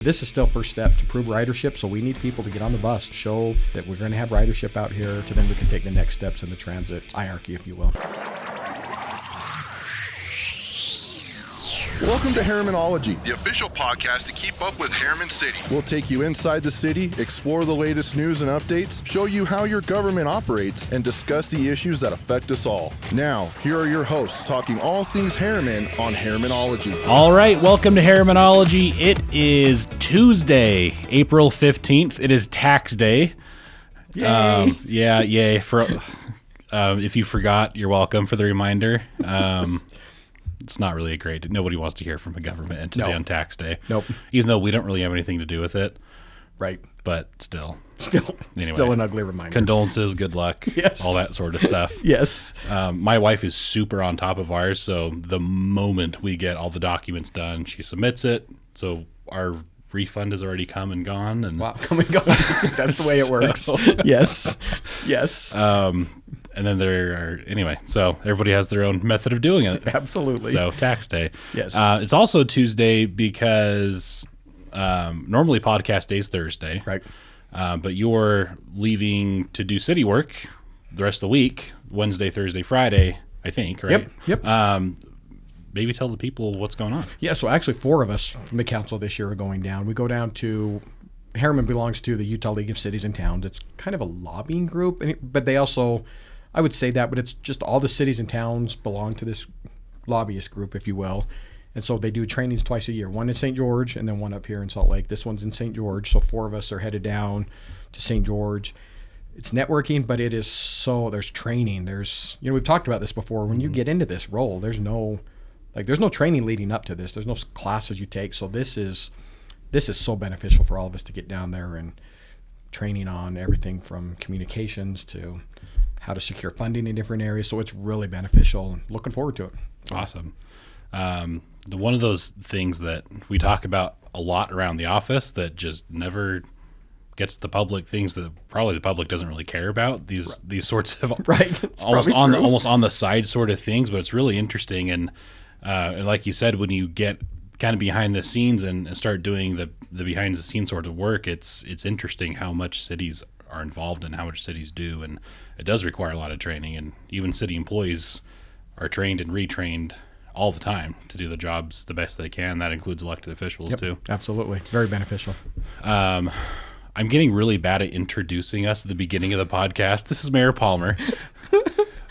This is still first step to prove ridership, so we need people to get on the bus, show that we're going to have ridership out here, to then we can take the next steps in the transit hierarchy, if you will. Welcome to Herrimanology, the official podcast to keep up with Herriman City. We'll take you inside the city, explore the latest news and updates, show you how your government operates, and discuss the issues that affect us all. Now, here are your hosts talking all things Herriman on Herrimanology. All right, welcome to Herrimanology. It is Tuesday, April 15th. It is tax day. Yay! Yay. For if you forgot, you're welcome for the reminder. It's not really nobody wants to hear from a government entity on tax day. Nope. Even though we don't really have anything to do with it. Right. But still. Anyway, still an ugly reminder. Condolences, good luck, yes. All that sort of stuff. Yes. My wife is super on top of ours, so the moment we get all the documents done, she submits it. So our refund has already come and gone. And wow, come and go. That's the way it works. Yes. Yes. And then so everybody has their own method of doing it. Absolutely. So tax day. Yes. It's also Tuesday because normally podcast day is Thursday. Right. But you're leaving to do city work the rest of the week, Wednesday, Thursday, Friday, I think, right? Yep. Maybe tell the people what's going on. Yeah, so actually 4 of us from the council this year are going down. We go down to, Herriman belongs to the Utah League of Cities and Towns. It's kind of a lobbying group, but they also, I would say that, but it's just all the cities and towns belong to this lobbyist group, if you will. And so they do trainings twice a year, one in St. George and then one up here in Salt Lake. This one's in St. George, so 4 of us are headed down to St. George. It's networking, but there's training. We've talked about this before. When you get into this role, there's no training leading up to this. There's no classes you take. So this is so beneficial for all of us to get down there and training on everything from communications to how to secure funding in different areas. So it's really beneficial and looking forward to it. Awesome. One of those things that we talk about a lot around the office that just never gets the public, things that probably the public doesn't really care about, these sorts of right. almost on the side sort of things, but it's really interesting. And like you said, when you get kind of behind the scenes and start doing the behind the scenes sort of work, it's interesting how much cities are involved and how much cities do. And it does require a lot of training, and even city employees are trained and retrained all the time to do the jobs the best they can. That includes elected officials too. Absolutely. Very beneficial. I'm getting really bad at introducing us at the beginning of the podcast. This is Mayor Palmer.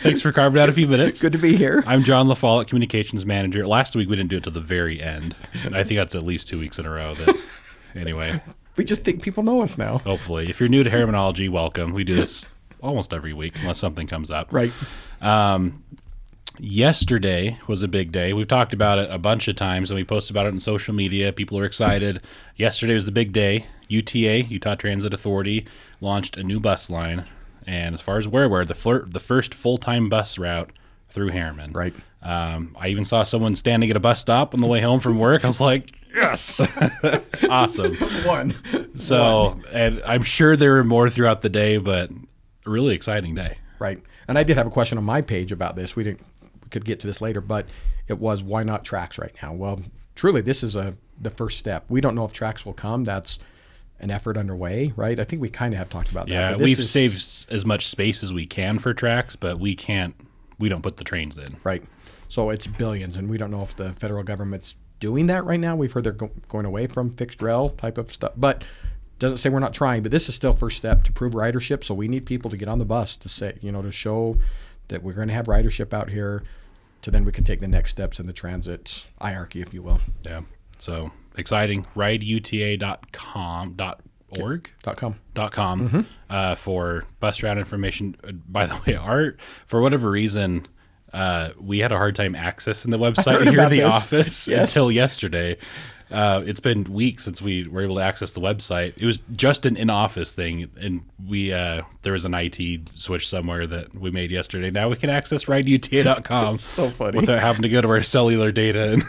Thanks for carving out a few minutes. Good to be here. I'm John LaFollette, Communications Manager. Last week we didn't do it till the very end. I think that's at least 2 weeks in a row. Anyway. We just think people know us now. Hopefully. If you're new to Herrimanology, welcome. We do this almost every week unless something comes up. Right. Yesterday was a big day. We've talked about it a bunch of times, and we posted about it on social media. People are excited. Yesterday was the big day. UTA, Utah Transit Authority, launched a new bus line. And as far as where we're, the first full-time bus route through Herriman. Right. I even saw someone standing at a bus stop on the way home from work. I was like, yes, awesome. And I'm sure there were more throughout the day, but a really exciting day. Right. And I did have a question on my page about this. We could get to this later, but it was, why not tracks right now? Well, truly, this is the first step. We don't know if tracks will come. That's an effort underway, right? I think we kind of have talked about that. Yeah, we've saved as much space as we can for tracks, but we don't put the trains in. Right. So it's billions, and we don't know if the federal government's doing that right now. We've heard they're going away from fixed rail type of stuff, but doesn't say we're not trying. But this is still first step to prove ridership, so we need people to get on the bus to to show that we're going to have ridership out here, to then we can take the next steps in the transit hierarchy, if you will. Yeah. So exciting. RideUTA.com. For bus route information. By the way, for whatever reason, we had a hard time accessing the website here in the office until yesterday. It's been weeks since we were able to access the website. It was just an in-office thing, and there was an IT switch somewhere that we made yesterday. Now we can access RideUTA.com so funny. Without having to go to our cellular data and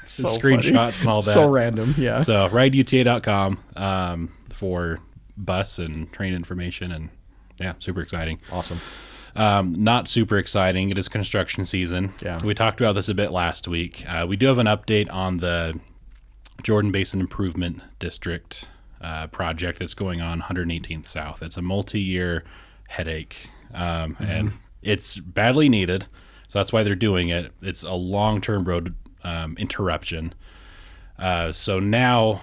screenshots funny. And all that. So random, yeah. So RideUTA.com for bus and train information, and yeah, super exciting. Awesome. Not super exciting. It is construction season. Yeah. We talked about this a bit last week. We do have an update on the Jordan Basin Improvement District project that's going on 118th South. It's a multi-year headache, and it's badly needed. So that's why they're doing it. It's a long-term road interruption. So now,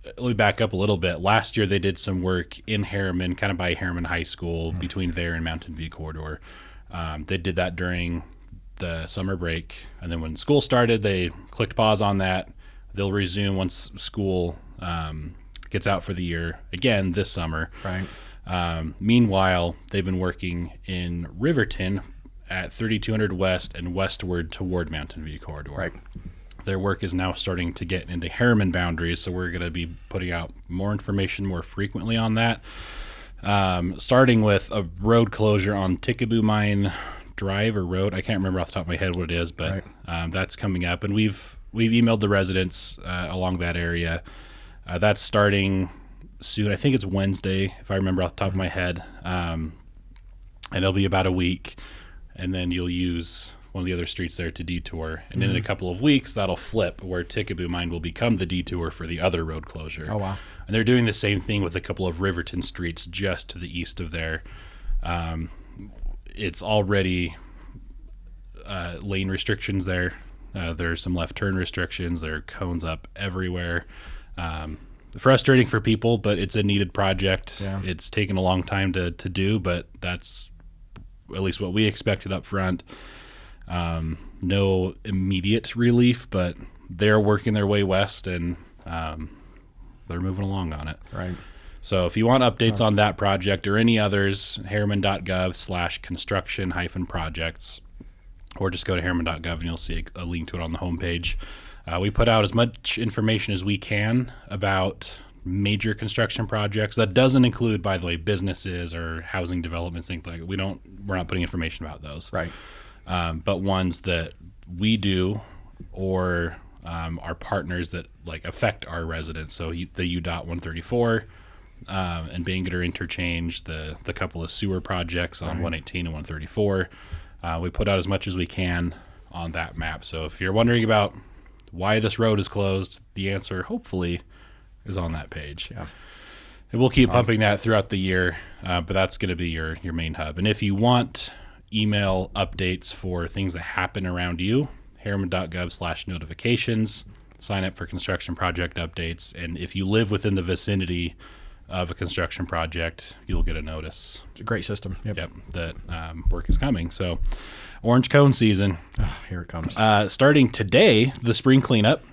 let me back up a little bit. Last year they did some work in Herriman, kind of by Herriman High School, between there and Mountain View Corridor. They did that during the summer break, and then when school started, they clicked pause on that. They'll resume once school gets out for the year again this summer. Right. Meanwhile, they've been working in Riverton at 3200 West and westward toward Mountain View Corridor. Right. Their work is now starting to get into Herriman boundaries, so we're going to be putting out more information more frequently on that. Starting with a road closure on Tickaboo Mine Drive or Road. I can't remember off the top of my head what it is, but that's coming up. And we've emailed the residents along that area. That's starting soon. I think it's Wednesday, if I remember off the top of my head. And it'll be about a week. And then you'll use one of the other streets there to detour. And then in a couple of weeks, that'll flip where Tickaboo Mine will become the detour for the other road closure. Oh, wow. And they're doing the same thing with a couple of Riverton streets just to the east of there. It's already lane restrictions there. There's some left turn restrictions. There are cones up everywhere. Frustrating for people, but it's a needed project. Yeah. It's taken a long time to do, but that's at least what we expected up front. No immediate relief, but they're working their way west, and they're moving along on it. Right. So if you want updates on that project or any others, herriman.gov/construction-projects, or just go to herriman.gov and you'll see a link to it on the homepage. We put out as much information as we can about major construction projects. That doesn't include, by the way, businesses or housing developments, things like that. We're not putting information about those. Right. But ones that we do or our partners that like affect our residents. So the UDOT 134 and Bangerter Interchange, the couple of sewer projects on 118 and 134. We put out as much as we can on that map. So if you're wondering about why this road is closed, the answer hopefully is on that page. Yeah. And we'll keep pumping that throughout the year, but that's going to be your main hub. And if you want email updates for things that happen around you, herriman.gov/notifications, sign up for construction project updates. And if you live within the vicinity of a construction project, you'll get a notice. It's a great system. Yep. That work is coming. So orange cone season. Oh, here it comes. Starting today, the spring cleanup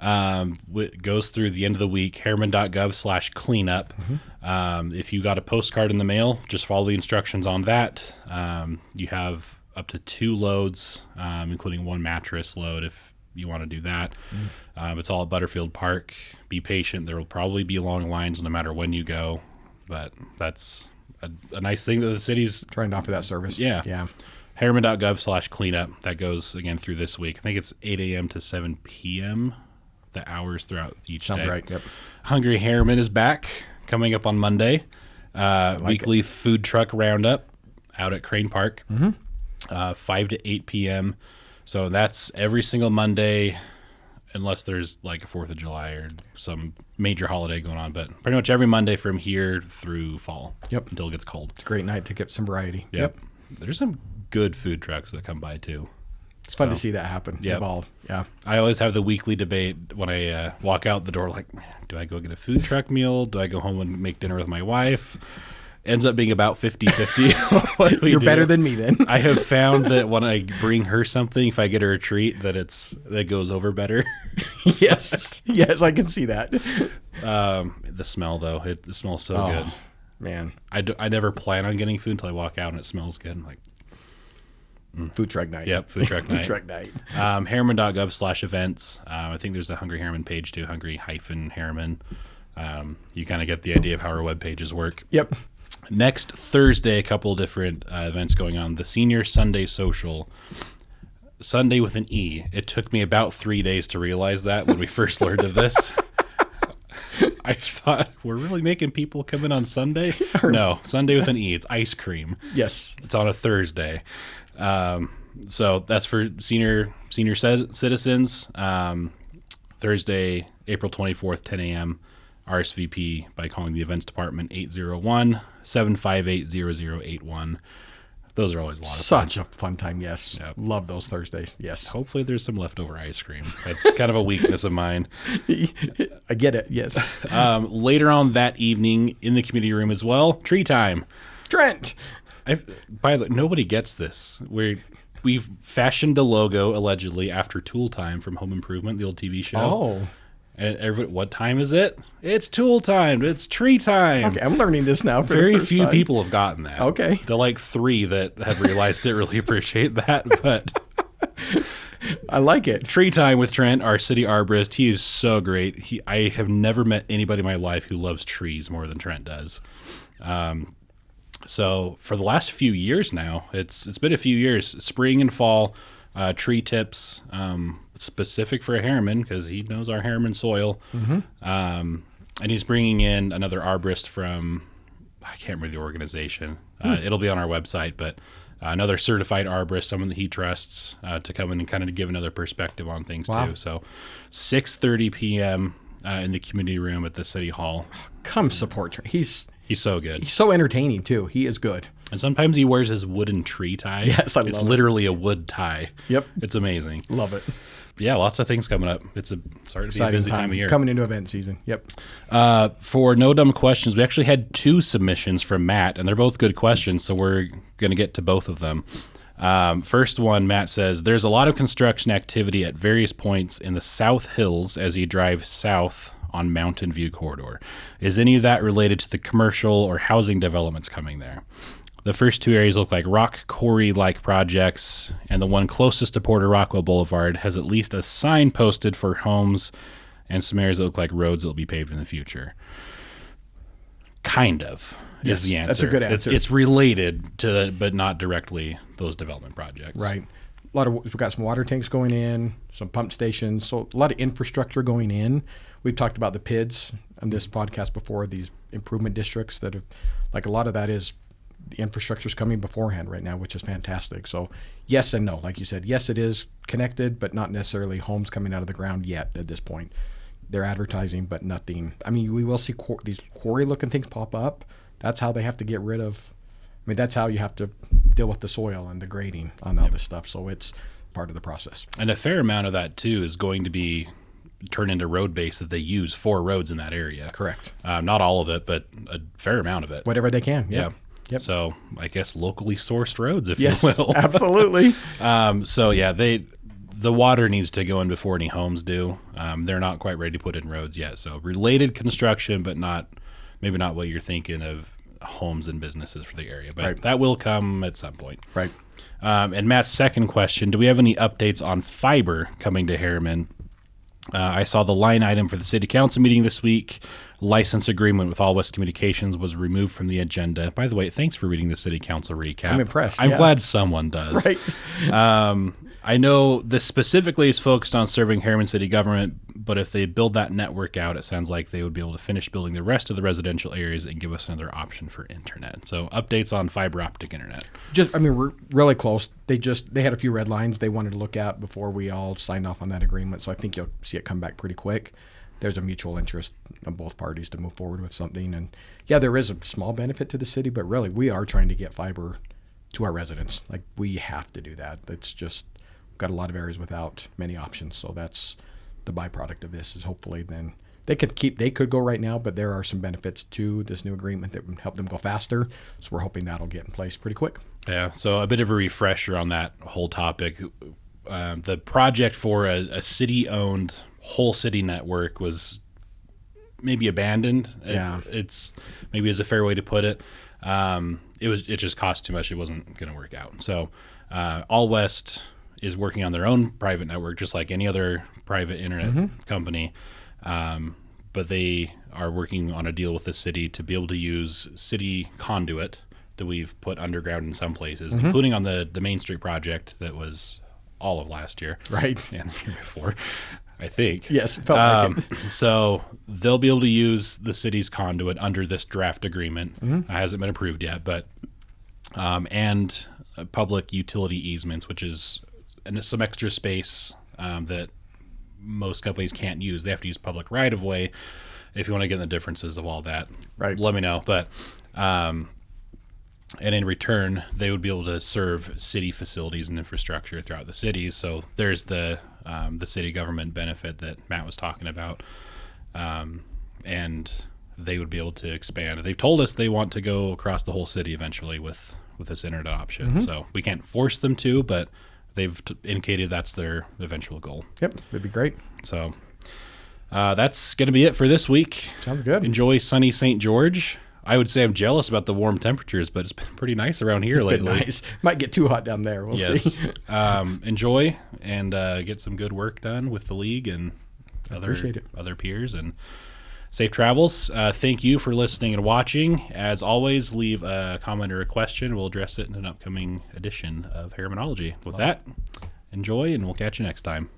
goes through the end of the week, herriman.gov/cleanup. If you got a postcard in the mail, just follow the instructions on that. You have up to 2 loads, including 1 mattress load if you want to do that. It's all at Butterfield Park. Be patient. There will probably be long lines no matter when you go, but that's a nice thing that the city's Trying to offer that service. Yeah. Yeah. herriman.gov/cleanup. That goes again through this week. I think it's 8 a.m. to 7 p.m. the hours throughout each Sounds day. right. Yep. Hungry Herriman is back, coming up on Monday. Weekly food truck roundup out at Crane Park, 5 to 8 p.m. So that's every single Monday, unless there's like a 4th of July or some major holiday going on. But pretty much every Monday from here through fall. Yep. Until it gets cold. It's a great night to get some variety. Yep. There's some good food trucks that come by too. It's fun to see that happen. Yep. Evolve. Yeah. I always have the weekly debate when I walk out the door, like, man, do I go get a food truck meal? Do I go home and make dinner with my wife? Ends up being about 50-50. You're better than me then. I have found that when I bring her something, if I get her a treat, that goes over better. Yes. Yes, I can see that. The smell, though, it smells so good. Man. I never plan on getting food until I walk out and it smells good. I'm like, Food truck night. yep, food truck night. Food truck night. Herriman.gov/events. I think there's a Hungry Herriman page too, Hungry-Herriman. You kind of get the idea of how our web pages work. Yep. Next Thursday, a couple of different events going on. The Senior Sundae Social. Sunday with an E. It took me about 3 days to realize that when we first learned of this. I thought, we're really making people come in on Sunday? No, Sunday with an E. It's ice cream. Yes. It's on a Thursday. So that's for senior citizens. Thursday, April 24th, 10 a.m. RSVP by calling the events department 801-758-0081. Those are always a lot of fun. Such a fun time, yes. Yep. Love those Thursdays, yes. Hopefully there's some leftover ice cream. That's kind of a weakness of mine. I get it, yes. Later on that evening in the community room as well, tree time. Trent! By the way, nobody gets this. We've fashioned the logo, allegedly, after Tool Time from Home Improvement, the old TV show. Oh. And what time is it? It's Tool Time. It's tree time. Okay, I'm learning this now. For Very the first few time. people have gotten that. Okay. The like 3 that have realized it really appreciate that. But I like it. tree time with Trent, our city arborist. He is so great. I have never met anybody in my life who loves trees more than Trent does. So for the last few years now, it's been a few years, spring and fall, tree tips, specific for a Herriman because he knows our Herriman soil. Mm-hmm. And he's bringing in another arborist from, I can't remember the organization. It'll be on our website, but another certified arborist, someone that he trusts, to come in and kind of give another perspective on things too. So 6:30 p.m. In the community room at the city hall. Come support Trent. He's so good. He's so entertaining, too. He is good. And sometimes he wears his wooden tree tie. Yes, I love it. It's literally a wood tie. Yep. It's amazing. Love it. Yeah, lots of things coming up. It's starting to be a busy time of year. Coming into event season. Yep. For No Dumb Questions, we actually had 2 submissions from Matt, and they're both good questions, so we're going to get to both of them. First one, Matt says, there's a lot of construction activity at various points in the South Hills as you drive south on Mountain View Corridor. Is any of that related to the commercial or housing developments coming there? The first 2 areas look like rock quarry-like projects, and the one closest to Porter Rockwell Boulevard has at least a sign posted for homes and some areas that look like roads that will be paved in the future. Kind of is the answer. That's a good answer. It's related to, but not directly those development projects. Right. We've got some water tanks going in, some pump stations, so a lot of infrastructure going in. We've talked about the PIDs on this podcast before, these improvement districts that have, like a lot of that is the infrastructure's coming beforehand right now, which is fantastic. So yes and no. Like you said, yes, it is connected, but not necessarily homes coming out of the ground yet at this point. They're advertising, but nothing. I mean, we will see these quarry-looking things pop up. That's how they have to get rid of. I mean, that's how you have to deal with the soil and the grading on all this stuff. So it's part of the process. And a fair amount of that, too, is going to be turned into road base that they use for roads in that area. Correct. Not all of it, but a fair amount of it. Whatever they can. Yeah. Yep. So I guess locally sourced roads, if Yes, you will. absolutely. So yeah, the water needs to go in before any homes do. They're not quite ready to put in roads yet. So related construction, but maybe not what you're thinking of homes and businesses for the area. But Right. that will come at some point. Right. And Matt's second question, do we have any updates on fiber coming to Herriman? I saw the line item for the city council meeting this week. License agreement with All West Communications was removed from the agenda. By the way, thanks for reading the city council recap. I'm impressed, I'm yeah. glad someone does. Right. I know this specifically is focused on serving Herriman city government, but if they build that network out, it sounds like they would be able to finish building the rest of the residential areas and give us another option for internet. So updates on fiber optic internet. We're really close. They had a few red lines they wanted to look at before we all signed off on that agreement. So I think you'll see it come back pretty quick. There's a mutual interest on both parties to move forward with something. And yeah, there is a small benefit to the city, but really we are trying to get fiber to our residents. Like we have to do that. It's just got a lot of areas without many options. So that's the byproduct of this is hopefully then they could go right now, but there are some benefits to this new agreement that would help them go faster. So we're hoping that'll get in place pretty quick. Yeah. So a bit of a refresher on that whole topic. The project for a city-owned whole city network was maybe abandoned. Yeah. It's maybe is a fair way to put it. It just cost too much. It wasn't going to work out. So All West is working on their own private network, just like any other private internet company. But they are working on a deal with the city to be able to use city conduit that we've put underground in some places, including on the Main Street project that was all of last year. Right. And the year before, I think. Yes. It felt like it. So they'll be able to use the city's conduit under this draft agreement. It hasn't been approved yet, but and public utility easements, which is some extra space that most companies can't use. They have to use public right of way. If you want to get in the differences of all that, Right. let me know. But and in return, they would be able to serve city facilities and infrastructure throughout the city. So there's the city government benefit that Matt was talking about, and they would be able to expand. They've told us they want to go across the whole city eventually with this internet option. So we can't force them to, but they've indicated that's their eventual goal. Yep, it'd be great. So that's going to be it for this week. Sounds good. Enjoy sunny St. George. I would say I'm jealous about the warm temperatures, but it's been pretty nice around here It's been lately. nice. Might get too hot down there. We'll Yes. see. Enjoy and get some good work done with the league and appreciate it. other peers, and safe travels. Thank you for listening and watching. As always, leave a comment or a question. We'll address it in an upcoming edition of Herrimanology. With that, enjoy, and we'll catch you next time.